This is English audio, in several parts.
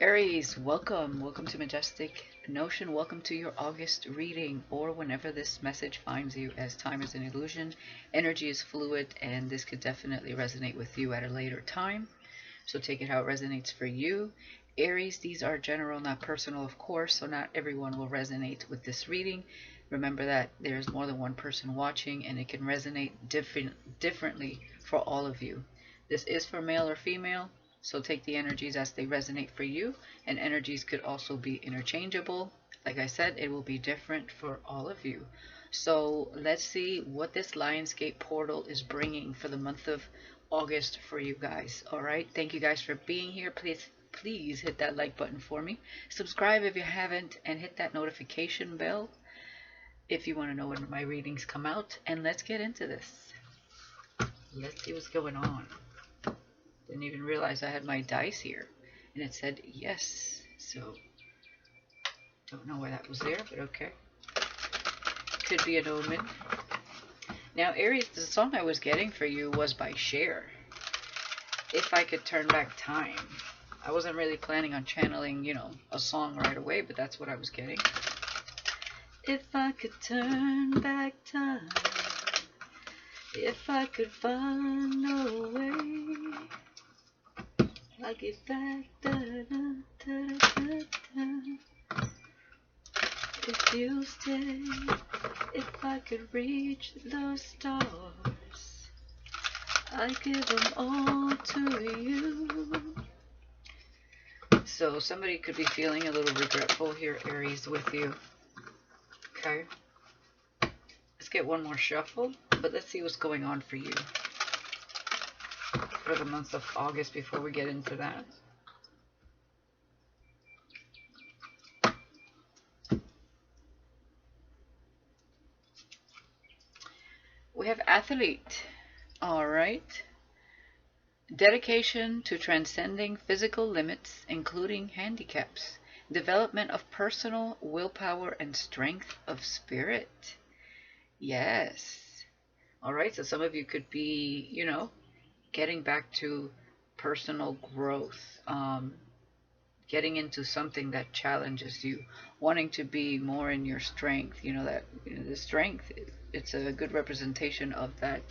Aries, welcome to Majestic Notion. Welcome to your August reading, or whenever this message finds you, as time is an illusion, energy is fluid, and this could definitely resonate with you at a later time. So take it how it resonates for you. Aries, these are general, not personal, of course, so not everyone will resonate with this reading. Remember that there's more than one person watching, and it can resonate differently for all of you. This is for male or female. So take the energies as they resonate for you, and energies could also be interchangeable. Like I said, it will be different for all of you. So let's see what this Lionsgate portal is bringing for the month of August for you guys. All right. Thank you guys for being here. Please hit that like button for me. Subscribe if you haven't, and hit that notification bell if you want to know when my readings come out. And let's get into this. Let's see what's going on. Didn't even realize I had my dice here, and it said yes, so don't know why that was there, but okay. Could be an omen. Now Aries, the song I was getting for you was by Cher, If I Could Turn Back Time. I wasn't really planning on channeling, a song right away, but that's what I was getting. If I could turn back time, if I could find a way, I'll get back, da, da, da, da, da. If you stay, if I could reach the stars, I'd give them all to you. So somebody could be feeling a little regretful here, Aries, with you. Okay. Let's get one more shuffle, but let's see what's going on for you for the month of August before we get into that. We have athlete. All right. Dedication to transcending physical limits, including handicaps. Development of personal willpower and strength of spirit. Yes. All right. So some of you could be, getting back to personal growth, getting into something that challenges you, wanting to be more in your strength. The strength, it's a good representation of that.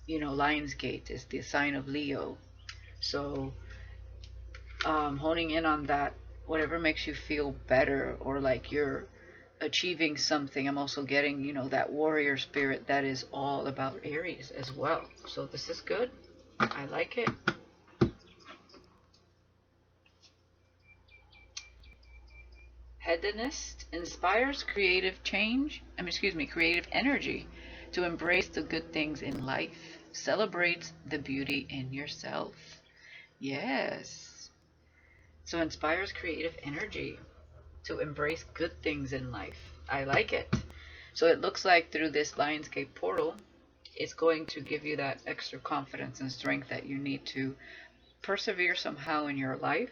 Lionsgate is the sign of Leo. So honing in on that, whatever makes you feel better or like you're achieving something. I'm also getting, that warrior spirit that is all about Aries as well. So this is good. I like it. Hedonist inspires creative creative energy to embrace the good things in life. Celebrates the beauty in yourself. Yes. So inspires creative energy to embrace good things in life. I like it. So it looks like through this Lionsgate portal, it's going to give you that extra confidence and strength that you need to persevere somehow in your life,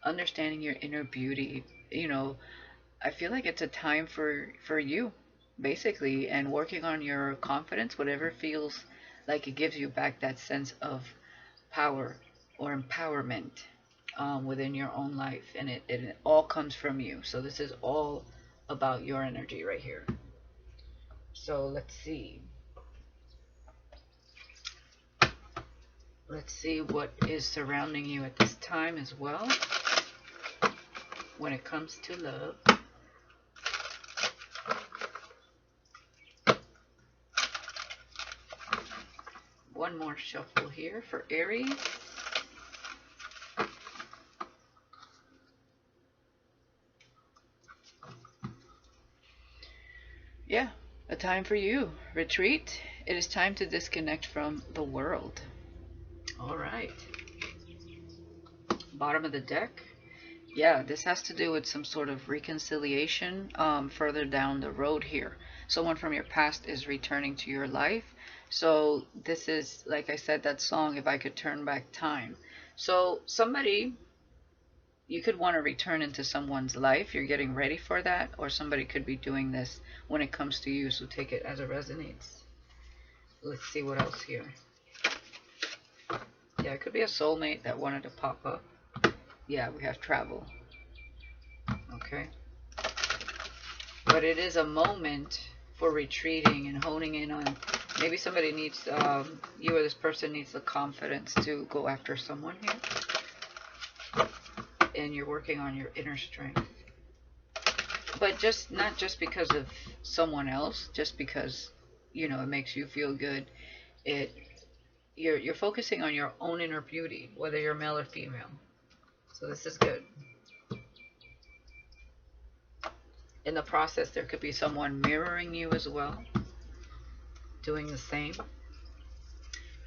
understanding your inner beauty. I feel like it's a time for you, basically, and working on your confidence, whatever feels like it gives you back that sense of power or empowerment within your own life, and it all comes from you. So this is all about your energy right here. So let's see what is surrounding you at this time as well when it comes to love. One more shuffle here for Aries. Yeah, a time for you. Retreat. It is time to disconnect from the world. All right. Bottom of the deck. Yeah, this has to do with some sort of reconciliation further down the road here. Someone from your past is returning to your life. So this is, like I said, that song, If I Could Turn Back Time. So somebody, you could want to return into someone's life. You're getting ready for that. Or somebody could be doing this when it comes to you. So take it as it resonates. Let's see what else here. Yeah, it could be a soulmate that wanted to pop up. Yeah, we have travel. Okay. But it is a moment for retreating and honing in on, maybe somebody needs, you or this person needs the confidence to go after someone here. And you're working on your inner strength. But just not just because of someone else, just because, you know, it makes you feel good. You're focusing on your own inner beauty, whether you're male or female. So this is good. In the process, there could be someone mirroring you as well, doing the same.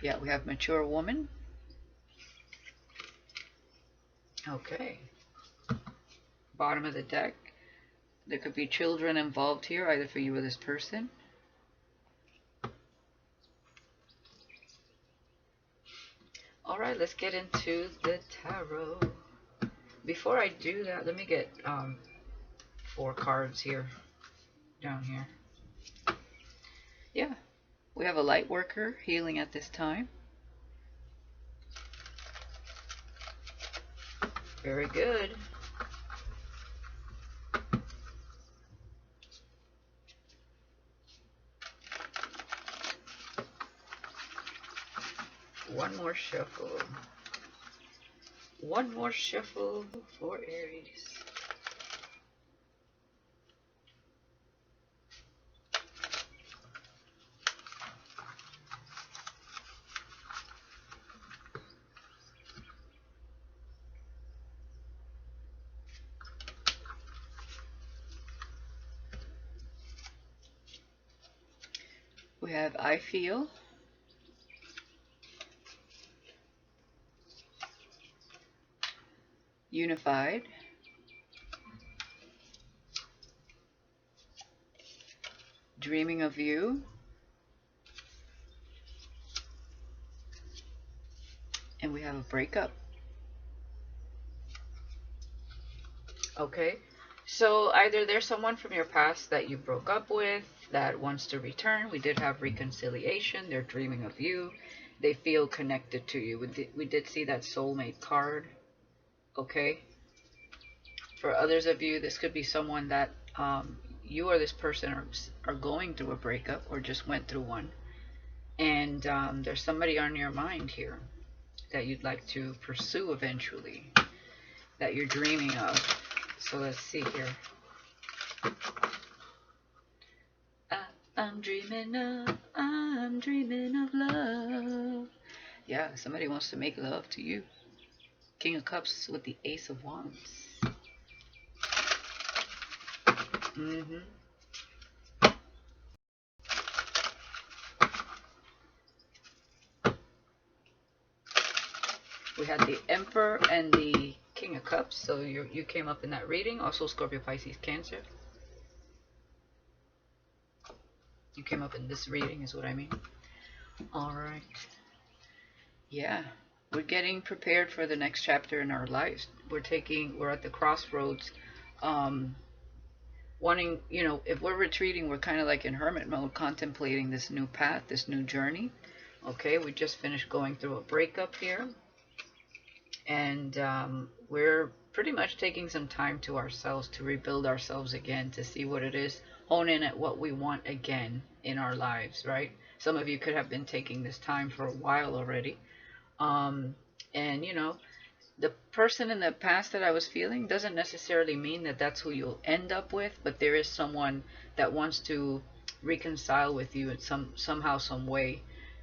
Yeah, we have mature woman. Okay. Bottom of the deck. There could be children involved here, either for you or this person. Alright, let's get into the tarot. Before I do that, let me get 4 cards here, down here. Yeah, we have a light worker healing at this time. Very good. One more shuffle. One more shuffle for Aries. We have I feel. Unified. Dreaming of you. And we have a breakup. Okay, so either there's someone from your past that you broke up with that wants to return. We did have reconciliation. They're dreaming of you. They feel connected to you. We did see that soulmate card. Okay. For others of you, this could be someone that you or this person are going through a breakup or just went through one. And there's somebody on your mind here that you'd like to pursue eventually, that you're dreaming of. So let's see here. I'm dreaming of love. Yeah, somebody wants to make love to you. King of Cups with the Ace of Wands. We had the Emperor and the King of Cups, so you came up in that reading. Also Scorpio, Pisces, Cancer. You came up in this reading is what I mean. Alright. Yeah. We're getting prepared for the next chapter in our lives. We're at the crossroads. Wanting, you know, if we're retreating, we're kind of like in hermit mode, contemplating this new path, this new journey. Okay, we just finished going through a breakup here. And we're pretty much taking some time to ourselves to rebuild ourselves again, to see what it is, hone in at what we want again in our lives, right? Some of you could have been taking this time for a while already. And, you know, the person in the past that I was feeling doesn't necessarily mean that that's who you'll end up with, but there is someone that wants to reconcile with you in somehow, some way.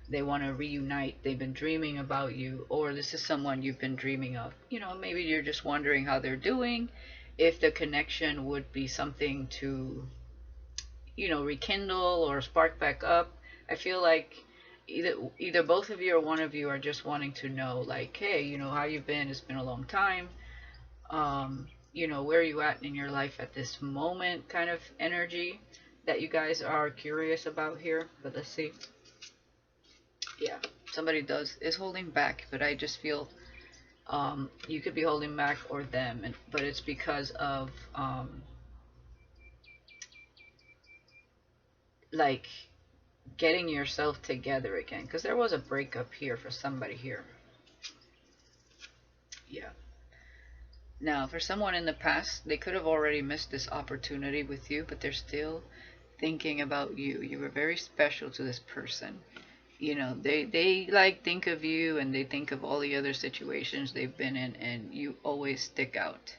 They want to reunite. They've been dreaming about you, or this is someone you've been dreaming of. You know, maybe you're just wondering how they're doing, if the connection would be something to, you know, rekindle or spark back up. I feel like either both of you or one of you are just wanting to know, like, hey, you know, how you been? It's been a long time. You know, where are you at in your life at this moment, kind of energy that you guys are curious about here. But let's see. Yeah, somebody is holding back, but I just feel you could be holding back, or them, but it's because of like getting yourself together again, because there was a breakup here for somebody here. Yeah. Now, for someone in the past, they could have already missed this opportunity with you, but they're still thinking about you. You were very special to this person. You know, they like think of you, and they think of all the other situations they've been in, and you always stick out.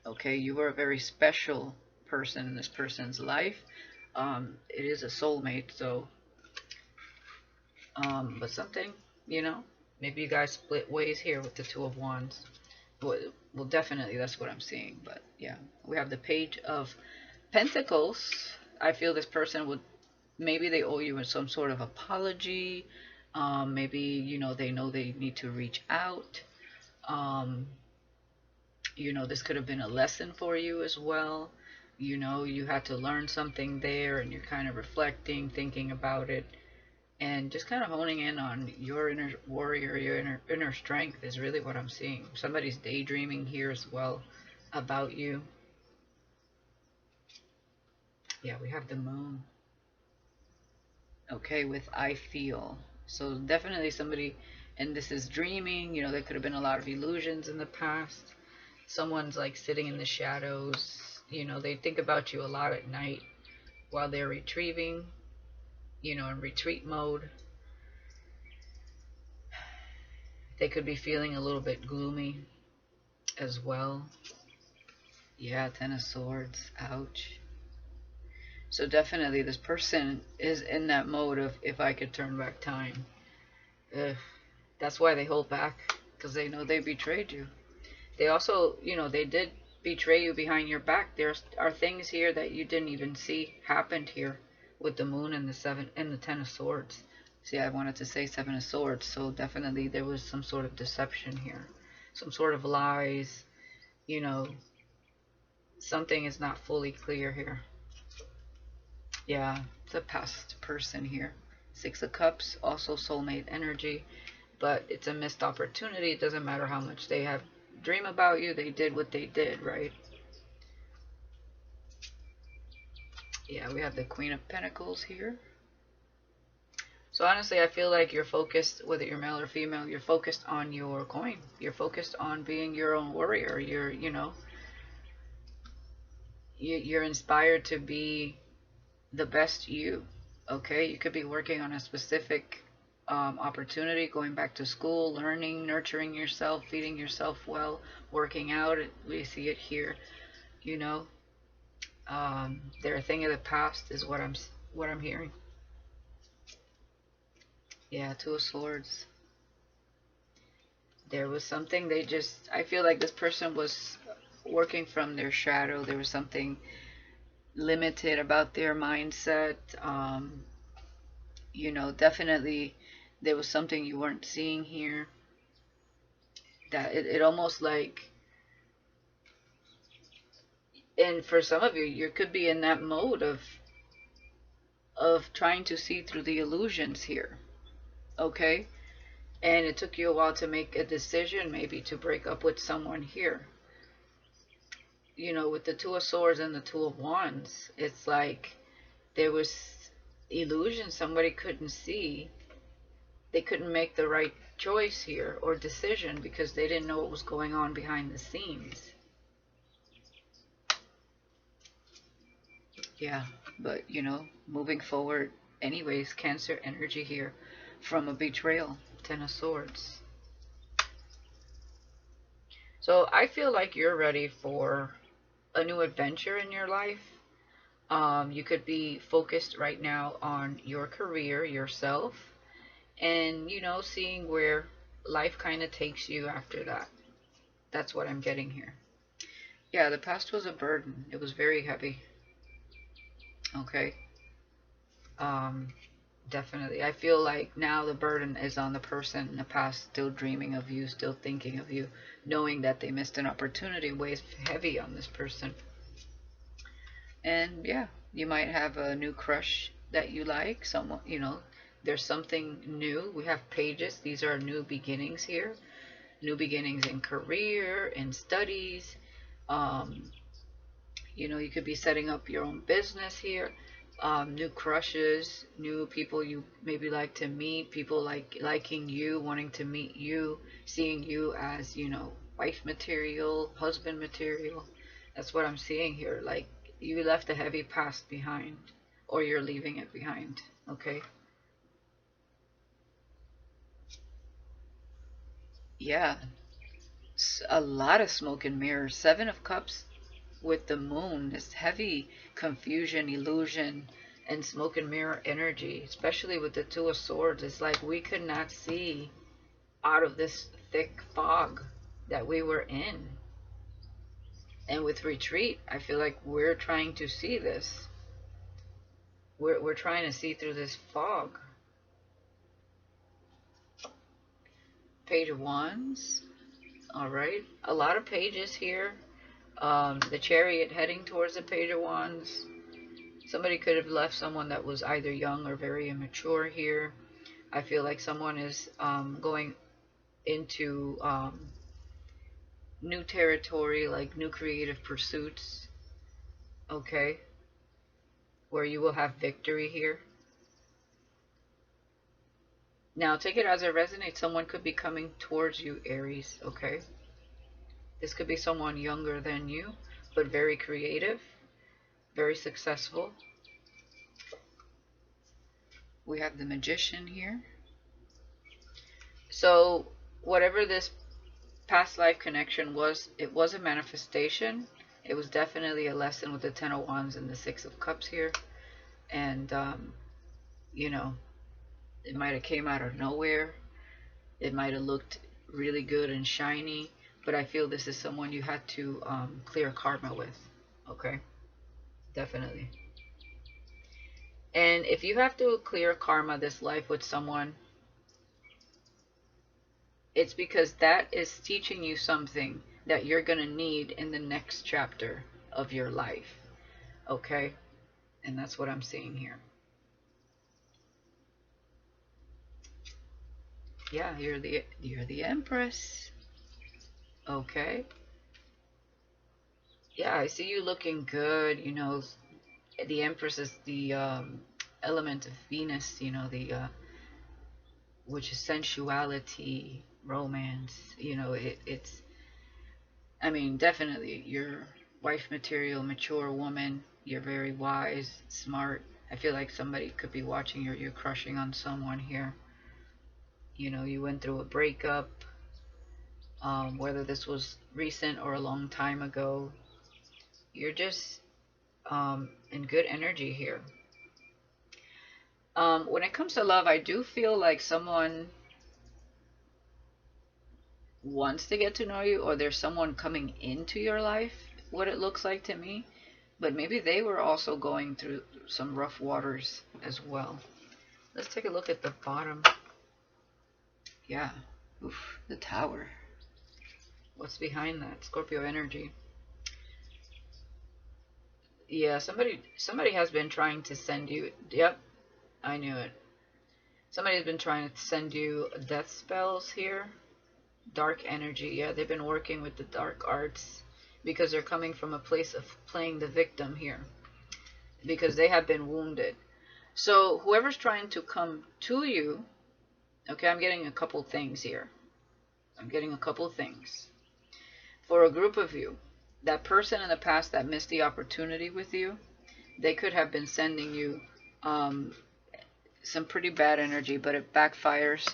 Okay, you were a very special person in this person's life. It is a soulmate, so but something, you know, maybe you guys split ways here with the Two of Wands. Well, definitely that's what I'm seeing. But yeah, we have the Page of Pentacles. I feel this person would, maybe they owe you some sort of apology. Maybe, you know, they know they need to reach out. Um, you know, this could have been a lesson for you as well. You know, you had to learn something there, and you're kind of reflecting, thinking about it, and just kind of honing in on your inner warrior, your inner strength is really what I'm seeing. Somebody's daydreaming here as well about you. Yeah, we have the Moon. Okay, with I feel. So definitely somebody, and this is dreaming, you know, there could have been a lot of illusions in the past. Someone's like sitting in the shadows, you know, they think about you a lot at night while they're retrieving, you know, in retreat mode. They could be feeling a little bit gloomy as well. Yeah, Ten of Swords. Ouch. So definitely this person is in that mode of, if I could turn back time. Ugh. That's why they hold back, because they know they betrayed you. They also, you know, they did betray you behind your back. There are things here that you didn't even see happened here with the Moon and the Seven and the Ten of Swords. See, I wanted to say Seven of Swords, so definitely there was some sort of deception here, some sort of lies. You know, something is not fully clear here. Yeah, it's a past person here. Six of Cups, also soulmate energy, but it's a missed opportunity. It doesn't matter how much they have dream about you, they did what they did, right? Yeah, we have the Queen of Pentacles here. So honestly, I feel like you're focused, whether you're male or female, you're focused on your coin. You're focused on being your own warrior. You're, you know, you're inspired to be the best you. Okay, you could be working on a specific opportunity, going back to school, learning, nurturing yourself, feeding yourself well, working out. We see it here. You know, they're a thing of the past, is what I'm hearing. Yeah, Two of Swords. There was something they just, I feel like this person was working from their shadow. There was something limited about their mindset. You know, definitely there was something you weren't seeing here. That it almost like, and for some of you, you could be in that mode of trying to see through the illusions here. Okay? And it took you a while to make a decision, maybe to break up with someone here. You know, with the Two of Swords and the Two of Wands, it's like there was illusion somebody couldn't see. They couldn't make the right choice here or decision because they didn't know what was going on behind the scenes. Yeah, but you know, moving forward anyways, Cancer energy here from a betrayal. Ten of Swords. So I feel like you're ready for a new adventure in your life. You could be focused right now on your career, yourself, and, you know, seeing where life kind of takes you after that. That's what I'm getting here. Yeah, the past was a burden. It was very heavy. Okay. Um, Definitely. I feel like now the burden is on the person in the past, still dreaming of you, still thinking of you, knowing that they missed an opportunity weighs heavy on this person. And yeah, you might have a new crush that you like. Someone, you know, there's something new. We have pages. These are new beginnings here. New beginnings in career, in studies. Um, you know, you could be setting up your own business here. New crushes, new people you maybe like to meet, people liking you, wanting to meet you, seeing you as, you know, wife material, husband material. That's what I'm seeing here. Like you left a heavy past behind, or you're leaving it behind. Okay. Yeah, a lot of smoke and mirrors. Seven of Cups with the moon, this heavy confusion, illusion, and smoke and mirror energy, especially with the Two of Swords. It's like we could not see out of this thick fog that we were in. And with retreat, I feel like we're trying to see this. We're trying to see through this fog. Page of Wands. All right. A lot of pages here. The Chariot heading towards the Page of Wands. Somebody could have left someone that was either young or very immature here. I feel like someone is going into new territory, like new creative pursuits. Okay. Where you will have victory here. Now, take it as it resonates. Someone could be coming towards you, Aries, okay? This could be someone younger than you, but very creative, very successful. We have the Magician here. So, whatever this past life connection was, it was a manifestation. It was definitely a lesson with the Ten of Wands and the Six of Cups here. And, you know, it might have came out of nowhere. It might have looked really good and shiny. But I feel this is someone you had to clear karma with. Okay? Definitely. And if you have to clear karma this life with someone, it's because that is teaching you something that you're going to need in the next chapter of your life. Okay? And that's what I'm seeing here. Yeah, you're the Empress. Okay. Yeah, I see you looking good. You know, the Empress is the element of Venus, you know, the which is sensuality, romance. You know, it's, I mean, definitely you're wife material, mature woman. You're very wise, smart. I feel like somebody could be watching you. You're crushing on someone here. You know, you went through a breakup, whether this was recent or a long time ago. You're just in good energy here. When it comes to love, I do feel like someone wants to get to know you, or there's someone coming into your life, what it looks like to me. But maybe they were also going through some rough waters as well. Let's take a look at the bottom. Yeah. Oof, the Tower. What's behind that? Scorpio energy. Yeah, somebody has been trying to send you. Yep, I knew it. Somebody's been trying to send you death spells here. Dark energy. Yeah, they've been working with the dark arts because they're coming from a place of playing the victim here, because they have been wounded. So whoever's trying to come to you, okay, I'm getting a couple things here. I'm getting a couple things. For a group of you, that person in the past that missed the opportunity with you, they could have been sending you some pretty bad energy, but it backfires.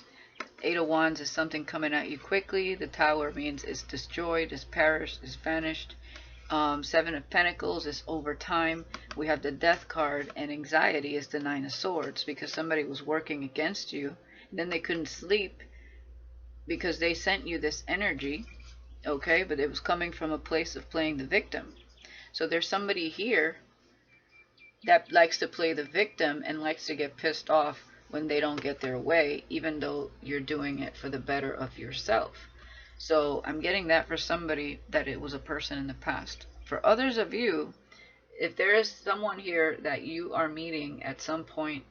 Eight of Wands is something coming at you quickly. The Tower means it's destroyed, it's perished, it's vanished. Seven of Pentacles is over time. We have the Death card, and anxiety is the Nine of Swords, because somebody was working against you. And then they couldn't sleep because they sent you this energy, okay? But it was coming from a place of playing the victim. So there's somebody here that likes to play the victim and likes to get pissed off when they don't get their way, even though you're doing it for the better of yourself. So I'm getting that for somebody, that it was a person in the past. For others of you, if there is someone here that you are meeting at some point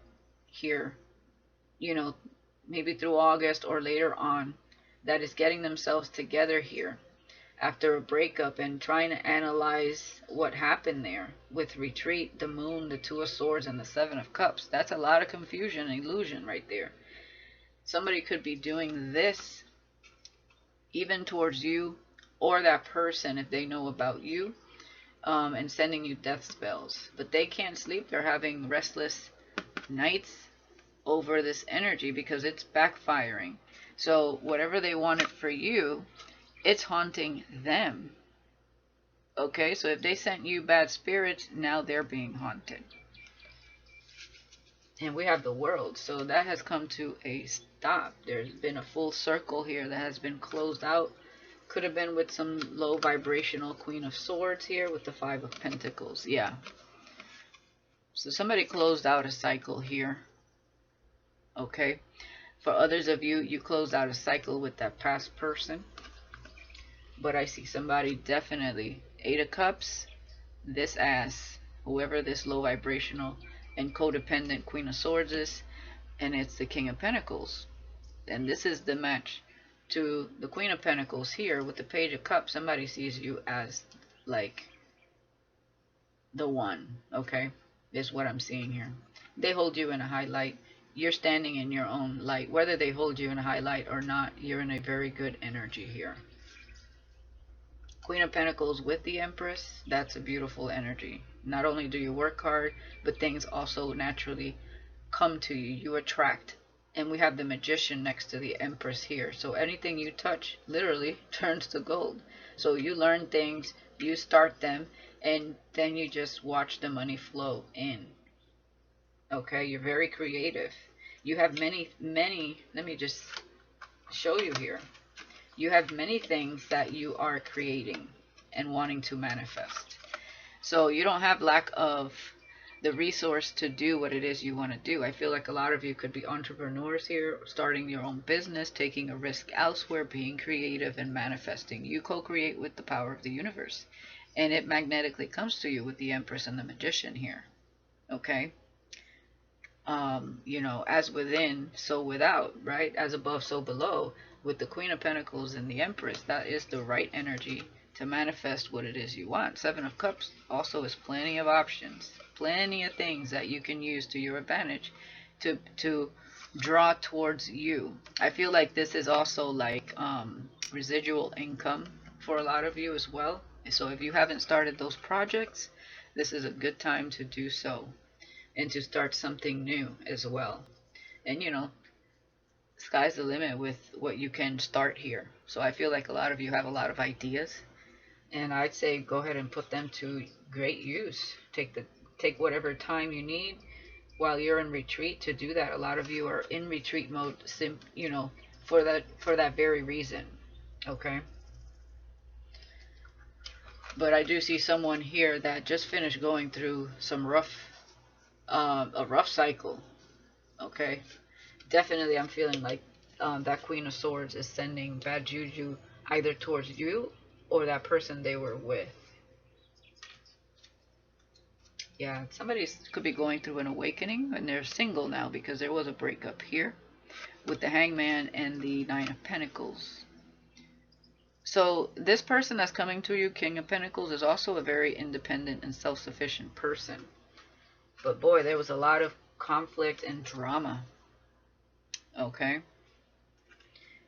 here, you know, maybe through August or later on, that is getting themselves together here after a breakup and trying to analyze what happened there with retreat, the moon, the Two of Swords, and the Seven of Cups. That's a lot of confusion and illusion right there. Somebody could be doing this even towards you or that person if they know about you, and sending you death spells. But they can't sleep. They're having restless nights over this energy because it's backfiring. So whatever they wanted for you, it's haunting them. Okay, so if they sent you bad spirits, now they're being haunted. And we have the world, so that has come to a stop. There's been a full circle here that has been closed out. Could have been with some low vibrational Queen of Swords here with the Five of Pentacles. Yeah. So somebody closed out a cycle here. Okay. For others of you, you closed out a cycle with that past person. But I see somebody definitely. Eight of Cups. This ass. Whoever this low vibrational and codependent Queen of Swords is. And it's the King of Pentacles. And this is the match to the Queen of Pentacles here with the Page of Cups. Somebody sees you as like the one, okay? Is what I'm seeing here. They hold you in a high light. You're standing in your own light. Whether they hold you in a high light or not, you're in a very good energy here. Queen of Pentacles with the Empress, that's a beautiful energy. Not only do you work hard, but things also naturally come to you. You attract. And we have the Magician next to the Empress here. So anything you touch literally turns to gold. So you learn things, you start them, and then you just watch the money flow in. Okay, you're very creative. You have many, let me just show you here. You have many things that you are creating and wanting to manifest. So you don't have lack of the resource to do what it is you want to do. I feel like a lot of you could be entrepreneurs here, starting your own business, taking a risk elsewhere, being creative and manifesting. You co-create with the power of the universe, and it magnetically comes to you with the Empress and the Magician here. Okay? You know, as within, so without, right? As above, so below. With the Queen of Pentacles and the Empress, that is the right energy to manifest what it is you want. Seven of Cups also is plenty of options, plenty of things that you can use to your advantage to draw towards you. I feel like this is also like residual income for a lot of you as well. So if you haven't started those projects, this is a good time to do so and to start something new as well. And you know, sky's the limit with what you can start here. So I feel like a lot of you have a lot of ideas, and I'd say go ahead and put them to great use. Take whatever time you need while you're in retreat to do that. A lot of you are in retreat mode, you know, for that very reason. Okay. But I do see someone here that just finished going through some a rough cycle. Okay. Definitely, I'm feeling like that Queen of Swords is sending bad juju either towards you or that person they were with. Yeah, somebody could be going through an awakening, and they're single now because there was a breakup here with the Hangman and the Nine of Pentacles. So this person that's coming to you, King of Pentacles, is also a very independent and self-sufficient person. But boy, there was a lot of conflict and drama. Okay.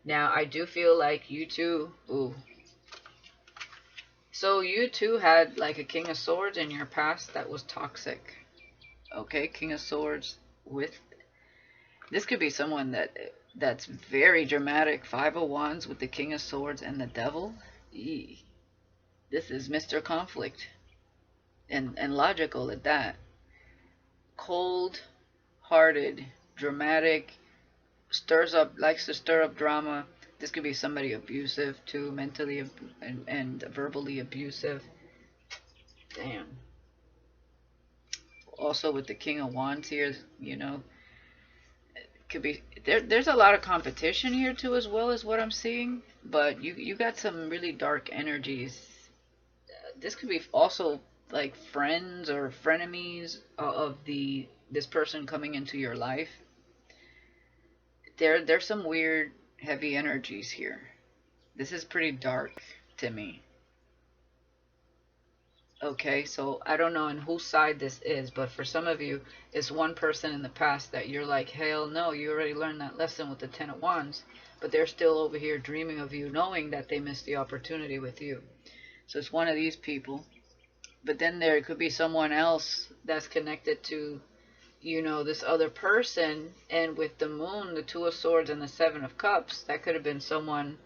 Now, I do feel like you two, so you two had like a King of Swords in your past that was toxic. Okay, King of Swords with, this could be someone that's very dramatic. Five of Wands with the King of Swords and the Devil. Eee. This is Mr. Conflict. And logical at that. Cold-hearted, dramatic, likes to stir up drama. This could be somebody abusive too, mentally and verbally abusive. Damn. Also with the King of Wands here, you know, could be there's a lot of competition here too, as well as what I'm seeing. But you got some really dark energies. This could be also like friends or frenemies of this person coming into your life. There's some weird heavy energies here. This is pretty dark to me. Okay, so I don't know on whose side this is, but for some of you, it's one person in the past that you're like, hell no, you already learned that lesson with the Ten of Wands, but they're still over here dreaming of you, knowing that they missed the opportunity with you. So it's one of these people. But then there could be someone else that's connected to, you know, this other person, and with the Moon, the Two of Swords, and the Seven of Cups, that could have been someone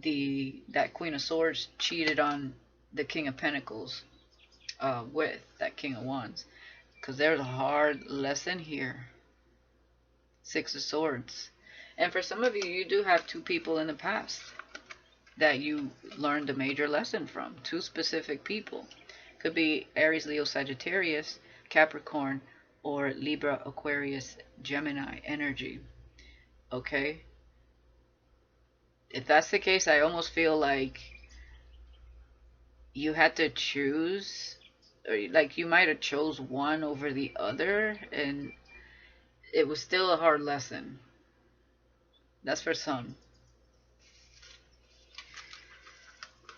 that Queen of Swords cheated on the King of Pentacles with, that King of Wands, because there's a hard lesson here. Six of Swords. And for some of you, you do have two people in the past that you learned a major lesson from. Two specific people. Could be Aries, Leo, Sagittarius, Capricorn, or Libra, Aquarius, Gemini energy. Okay? If that's the case, I almost feel like you had to choose, or like you might have chose one over the other, and it was still a hard lesson. That's for some.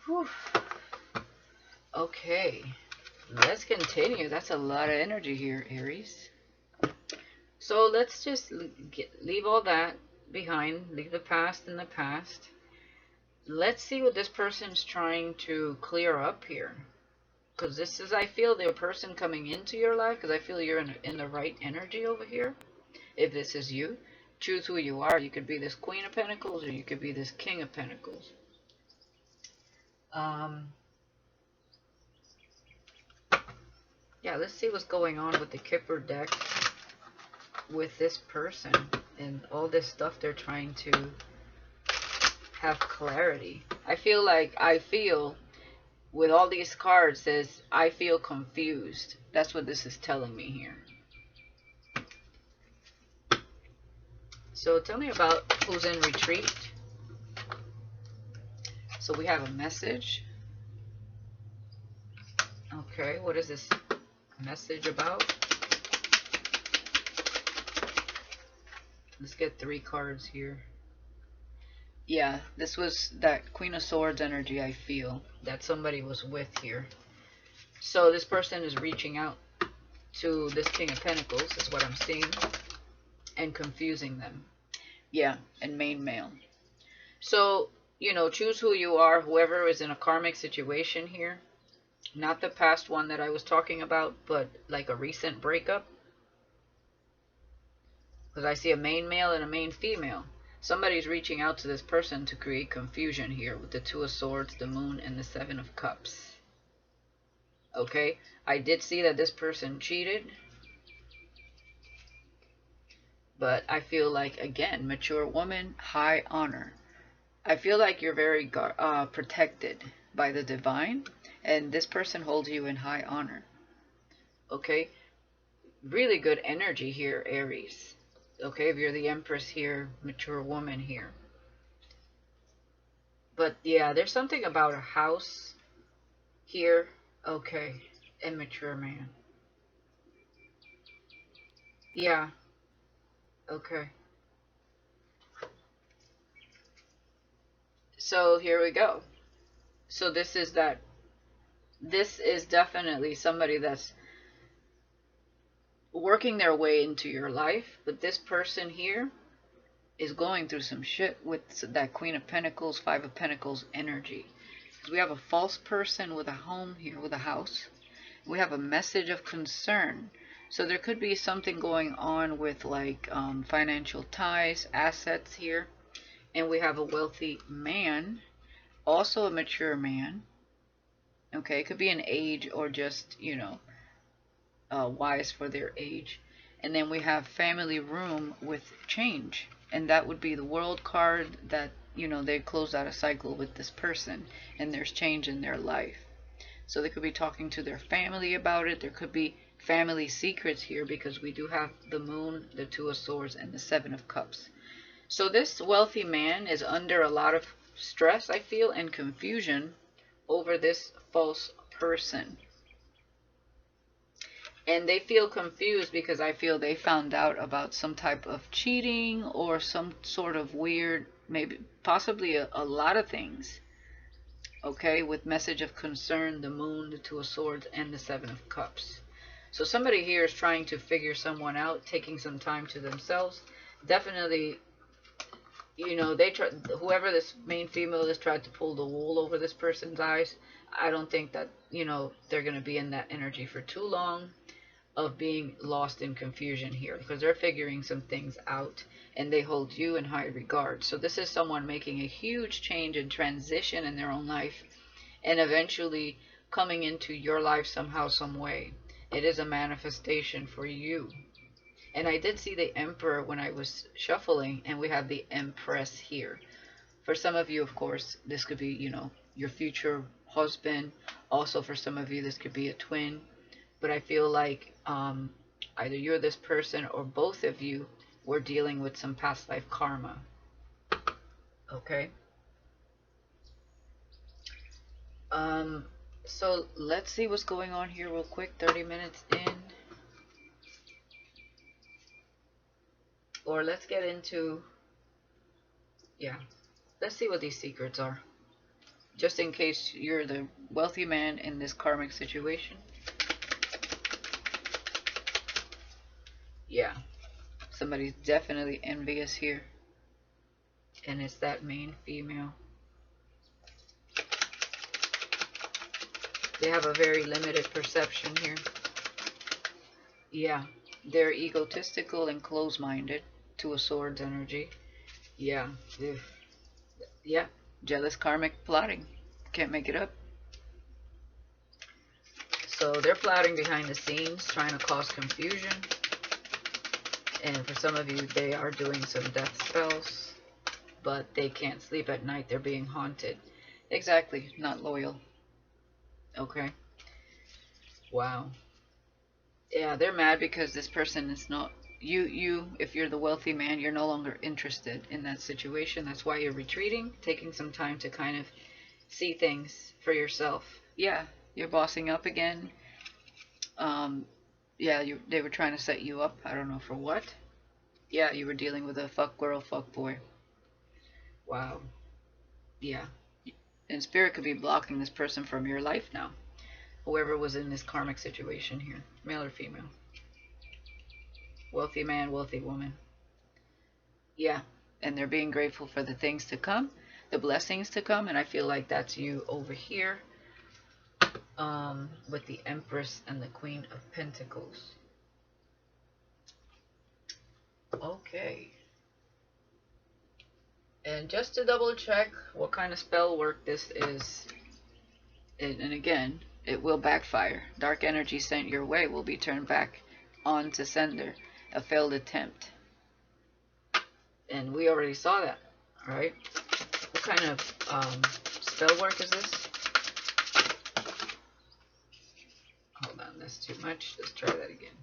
Whew. Okay, let's continue. That's a lot of energy here, Aries. So let's just leave all that behind. Leave the past in the past. Let's see what this person's trying to clear up here. Because this is, I feel, the person coming into your life, because I feel you're in the right energy over here. If this is you, choose who you are. You could be this Queen of Pentacles, or you could be this King of Pentacles. Yeah, let's see what's going on with the Kipper deck with this person and all this stuff they're trying to have clarity. I feel with all these cards says, I feel confused. That's what this is telling me here. So tell me about who's in retreat. So we have a message. Okay, what is this message about? Let's get 3 cards here. Yeah, this was that Queen of Swords energy I feel that somebody was with here. So this person is reaching out to this King of Pentacles, is what I'm seeing, and confusing them. Yeah, and main male. So, you know, choose who you are, whoever is in a karmic situation here. Not the past one that I was talking about, but like a recent breakup. Because I see a main male and a main female. Somebody's reaching out to this person to create confusion here with the Two of Swords, the Moon, and the Seven of Cups. Okay, I did see that this person cheated. But I feel like, again, mature woman, high honor. I feel like you're very protected by the divine, and this person holds you in high honor. Okay, really good energy here, Aries. Okay, if you're the Empress here, mature woman here. But yeah, there's something about a house here. Okay, immature man. Yeah. Okay. So here we go. So this is definitely somebody that's working their way into your life, but this person here is going through some shit with that Queen of Pentacles, Five of Pentacles energy. We have a false person with a home here, with a house. We have a message of concern. So there could be something going on with like financial ties, assets here. And we have a wealthy man, also a mature man. Okay, it could be an age or just, you know, wise for their age. And then we have family room with change, and that would be the World card, that, you know, they closed out a cycle with this person and there's change in their life. So they could be talking to their family about it. There could be family secrets here, because we do have the Moon, the Two of Swords, and the Seven of Cups. So this wealthy man is under a lot of stress, I feel, and confusion over this false person. And they feel confused because I feel they found out about some type of cheating or some sort of weird, maybe possibly a lot of things. Okay, with message of concern, the moon, the two of swords, and the 7 of cups. So somebody here is trying to figure someone out, taking some time to themselves. Definitely, you know, they try, whoever this main female is, tried to pull the wool over this person's eyes. I don't think that, you know, they're going to be in that energy for too long of being lost in confusion here, because they're figuring some things out and they hold you in high regard. So this is someone making a huge change and transition in their own life and eventually coming into your life somehow, some way. It is a manifestation for you. And I did see the Emperor when I was shuffling, and we have the Empress here. For some of you, of course, this could be, you know, your future husband. Also, for some of you, this could be a twin. But I feel like either you're this person or both of you were dealing with some past life karma. Okay. So let's see what's going on here real quick. 30 minutes in. Or let's get into, yeah, let's see what these secrets are. Just in case you're the wealthy man in this karmic situation. Yeah, somebody's definitely envious here. And it's that main female. They have a very limited perception here. Yeah, they're egotistical and close-minded. Two of Swords energy. Yeah, yeah, jealous karmic plotting. Can't make it up. So they're plotting behind the scenes, trying to cause confusion. And for some of you, they are doing some death spells, but they can't sleep at night. They're being haunted. Exactly, not loyal. Okay. Wow. Yeah, they're mad because this person is not, if you're the wealthy man, you're no longer interested in that situation. That's why you're retreating, taking some time to kind of see things for yourself. Yeah, you're bossing up again. Yeah, they were trying to set you up. I don't know for what. Yeah, you were dealing with a fuck girl, fuck boy. Wow. Yeah. And spirit could be blocking this person from your life now. Whoever was in this karmic situation here, male or female. Wealthy man, wealthy woman. Yeah, and they're being grateful for the things to come, the blessings to come, and I feel like that's you over here with the Empress and the Queen of Pentacles. Okay. And just to double check what kind of spell work this is, and again, it will backfire. Dark energy sent your way will be turned back on to sender. A failed attempt. And we already saw that, right? What kind of spell work is this? Hold on, that's too much. Let's try that again.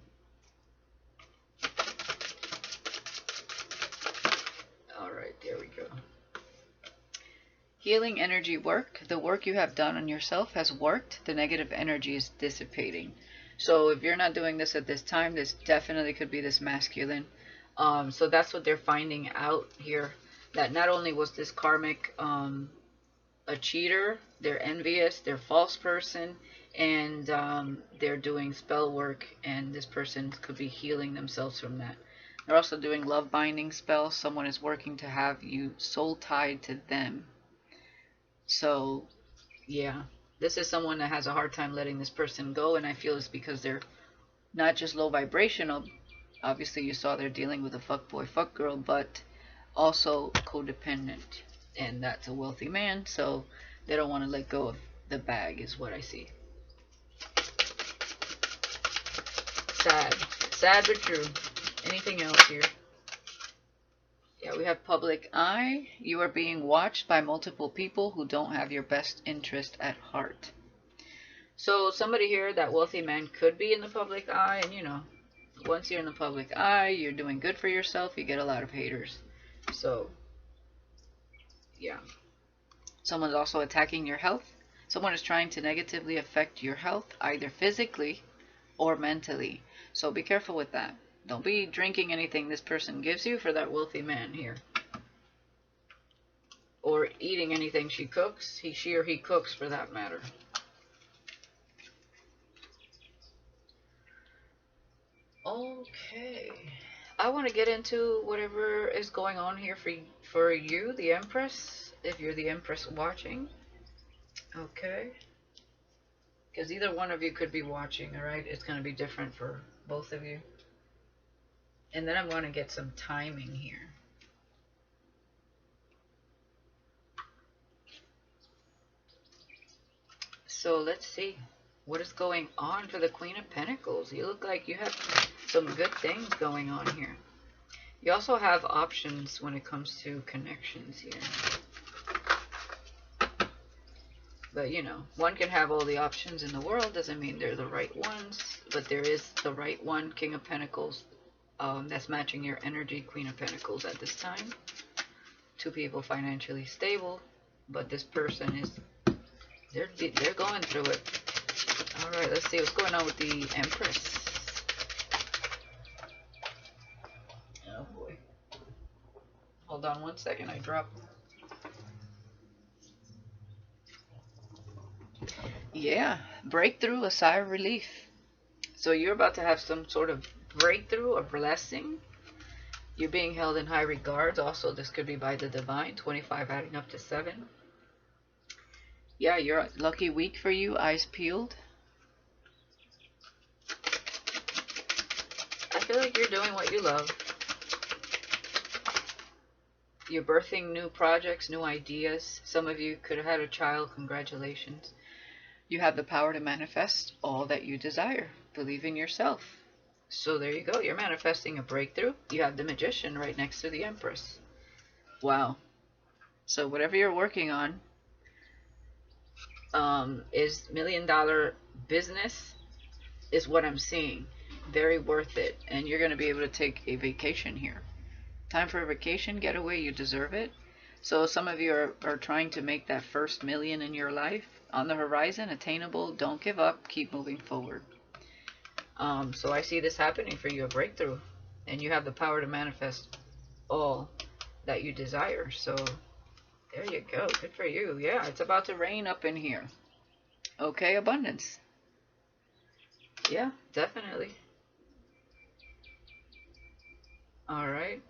Alright, there we go. Healing energy work. The work you have done on yourself has worked. The negative energy is dissipating. So if you're not doing this at this time, this definitely could be this masculine. So that's what they're finding out here. That not only was this karmic a cheater, they're envious, they're a false person, and they're doing spell work, and this person could be healing themselves from that. They're also doing love binding spells. Someone is working to have you soul tied to them. So, yeah, this is someone that has a hard time letting this person go, and I feel it's because they're not just low vibrational. Obviously, you saw they're dealing with a fuckboy, fuckgirl, but also codependent, and that's a wealthy man, so they don't want to let go of the bag, is what I see. Sad. Sad but true. Anything else here? Yeah, we have public eye. You are being watched by multiple people who don't have your best interest at heart. So somebody here, that wealthy man, could be in the public eye, and you know, once you're in the public eye, you're doing good for yourself, you get a lot of haters. So, yeah. Someone's also attacking your health. Someone is trying to negatively affect your health, either physically or mentally. So be careful with that. Don't be drinking anything this person gives you for that wealthy man here. or eating anything she cooks. She or he cooks, for that matter. Okay. I want to get into whatever is going on here for you, the Empress, if you're the Empress watching. Okay. Because either one of you could be watching, alright? It's going to be different for both of you. And then I'm going to get some timing here. So let's see. What is going on for the Queen of Pentacles? You look like you have some good things going on here. You also have options when it comes to connections here. But, you know, one can have all the options in the world. Doesn't mean they're the right ones. But there is the right one, King of Pentacles, that's matching your energy, Queen of Pentacles at this time. Two people financially stable. But this person is, they're going through it. Alright, let's see what's going on with the Empress. Oh boy. Hold on one second, I dropped. Yeah, breakthrough, a sigh of relief. So you're about to have some sort of breakthrough, a blessing. You're being held in high regards. Also, this could be by the divine. 25 adding up to 7. Yeah, you're a lucky week for you. Eyes peeled. I feel like you're doing what you love. You're birthing new projects, new ideas. Some of you could have had a child. Congratulations. You have the power to manifest all that you desire. Believe in yourself. So there you go. You're manifesting a breakthrough. You have the Magician right next to the Empress. Wow. So whatever you're working on is $1 million business is what I'm seeing. Very worth it. And you're going to be able to take a vacation here. Time for a vacation, getaway. You deserve it. So some of you are trying to make that first million in your life. On the horizon, attainable. Don't give up. Keep moving forward. So I see this happening for you, a breakthrough. And you have the power to manifest all that you desire. So there you go. Good for you. Yeah, it's about to rain up in here. Okay, abundance. Yeah, definitely. Alright.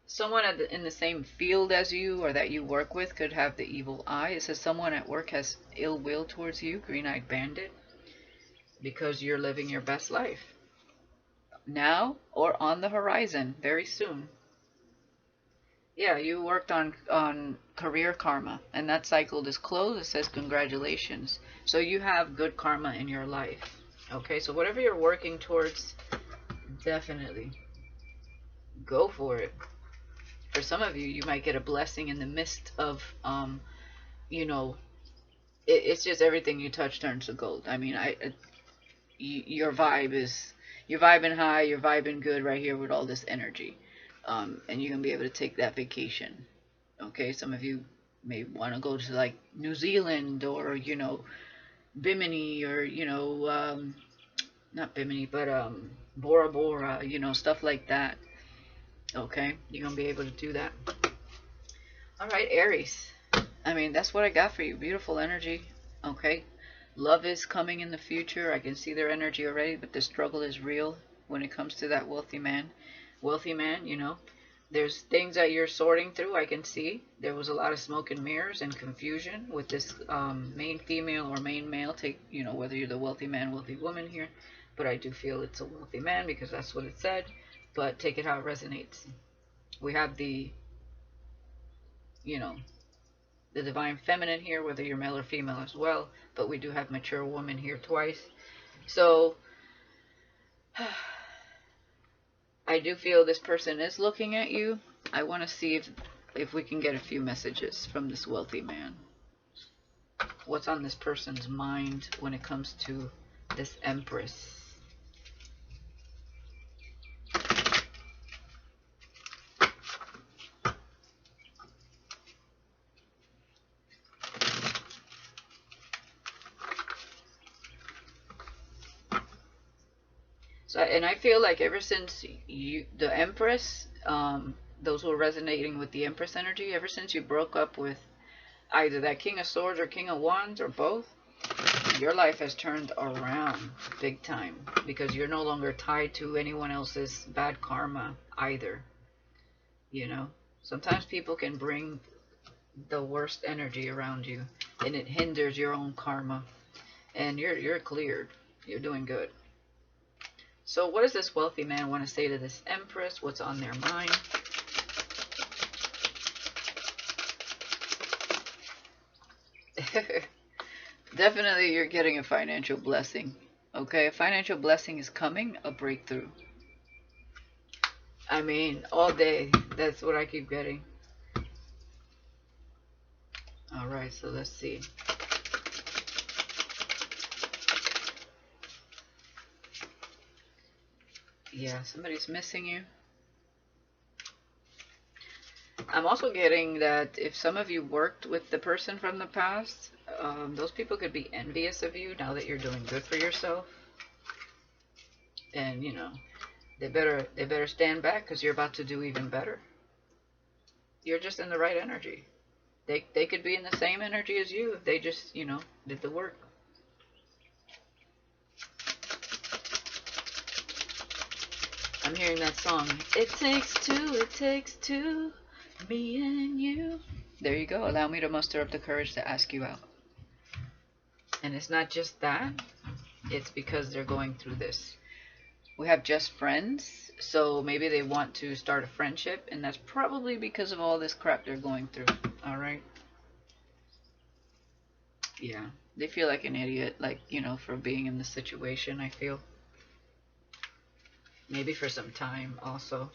Someone in the same field as you or that you work with could have the evil eye. It says someone at work has ill will towards you, green-eyed bandit, because you're living your best life. Now or on the horizon, very soon. Yeah, you worked on career karma, and that cycle is closed. It says congratulations. So you have good karma in your life. Okay, so whatever you're working towards, definitely go for it. For some of you, you might get a blessing in the midst of, you know, it's just everything you touch turns to gold. I mean, you're vibing high, you're vibing good right here with all this energy. And you're going to be able to take that vacation. Okay, some of you may want to go to like New Zealand or, you know, Bimini or, you know, not Bimini, but Bora Bora, you know, stuff like that. Okay, you're going to be able to do that. Alright, Aries. I mean, that's what I got for you. Beautiful energy. Okay, love is coming in the future. I can see their energy already, but the struggle is real when it comes to that wealthy man. Wealthy man, you know, there's things that you're sorting through. I can see there was a lot of smoke and mirrors and confusion with this main female or main male. Take, you know, whether you're the wealthy man, wealthy woman here, but I do feel it's a wealthy man because that's what it said. But take it how it resonates. We have the, you know, the divine feminine here, whether you're male or female as well. But we do have mature woman here twice. So I do feel this person is looking at you. I want to see if we can get a few messages from this wealthy man. What's on this person's mind when it comes to this Empress? So, and I feel like ever since the Empress, those who are resonating with the Empress energy, ever since you broke up with either that King of Swords or King of Wands or both, your life has turned around big time, because you're no longer tied to anyone else's bad karma either. You know, sometimes people can bring the worst energy around you, and it hinders your own karma. And you're cleared. You're doing good. So what does this wealthy man want to say to this Empress? What's on their mind? Definitely you're getting a financial blessing. Okay, a financial blessing is coming, a breakthrough. I mean, all day. That's what I keep getting. Alright, so let's see. Yeah, somebody's missing you. I'm also getting that if some of you worked with the person from the past, those people could be envious of you now that you're doing good for yourself. And, you know, they better stand back, because you're about to do even better. You're just in the right energy. They could be in the same energy as you if they just, you know, did the work. I'm hearing that song. It takes two, me and you. There you go. Allow me to muster up the courage to ask you out. And it's not just that. It's because they're going through this. We have just friends, so maybe they want to start a friendship, and that's probably because of all this crap they're going through. Alright? Yeah. They feel like an idiot, like, you know, for being in this situation, I feel. Maybe for some time also.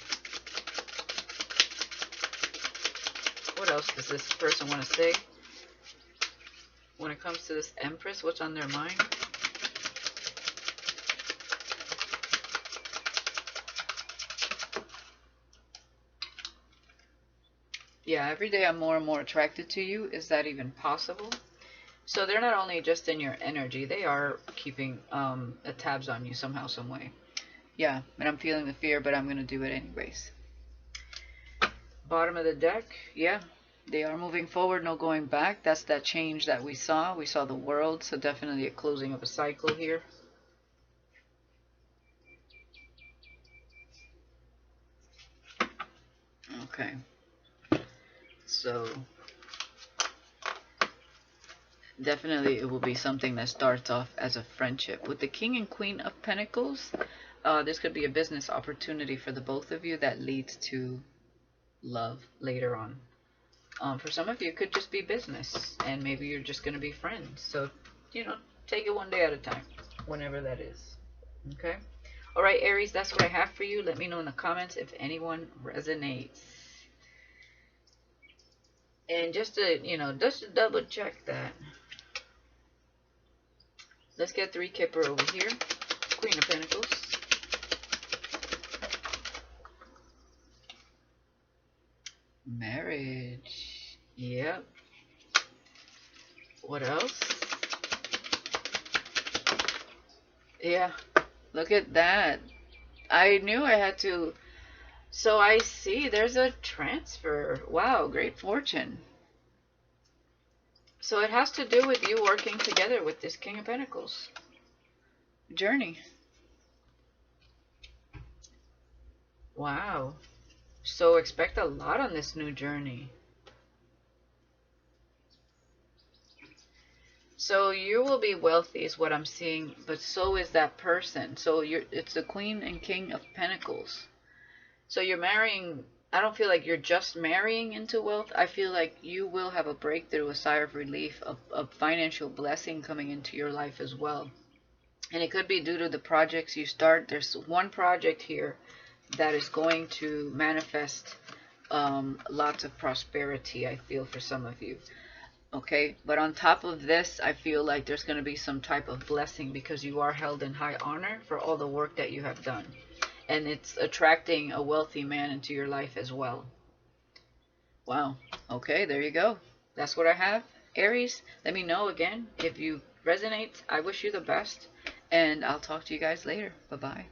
What else does this person want to say? When it comes to this Empress, what's on their mind? Yeah, every day I'm more and more attracted to you. Is that even possible? So they're not only just in your energy, they are keeping tabs on you somehow, some way. Yeah, and I'm feeling the fear, but I'm going to do it anyways. Bottom of the deck, yeah. They are moving forward, no going back. That's that change that we saw. We saw the world, so definitely a closing of a cycle here. Okay. So, definitely it will be something that starts off as a friendship. With the King and Queen of Pentacles, this could be a business opportunity for the both of you that leads to love later on. For some of you, it could just be business, and maybe you're just going to be friends. So, you know, take it one day at a time, whenever that is. Okay? All right, Aries, that's what I have for you. Let me know in the comments if anyone resonates. And just to, you know, just to double check that. Let's get 3 Kipper over here. Queen of Pentacles. Marriage. Yep. What else? Yeah. Look at that. I knew I had to. So I see there's a transfer. Wow, great fortune. So it has to do with you working together with this King of Pentacles. Journey. Wow. So expect a lot on this new journey. So you will be wealthy is what I'm seeing, but so is that person. So it's the Queen and King of Pentacles. So you're marrying. I don't feel like you're just marrying into wealth. I feel like you will have a breakthrough, a sigh of relief, a financial blessing coming into your life as well. And it could be due to the projects you start. There's one project here that is going to manifest lots of prosperity, I feel, for some of you. Okay, but on top of this, I feel like there's going to be some type of blessing because you are held in high honor for all the work that you have done. And it's attracting a wealthy man into your life as well. Wow. Okay, there you go. That's what I have. Aries, let me know again if you resonate. I wish you the best. And I'll talk to you guys later. Bye-bye.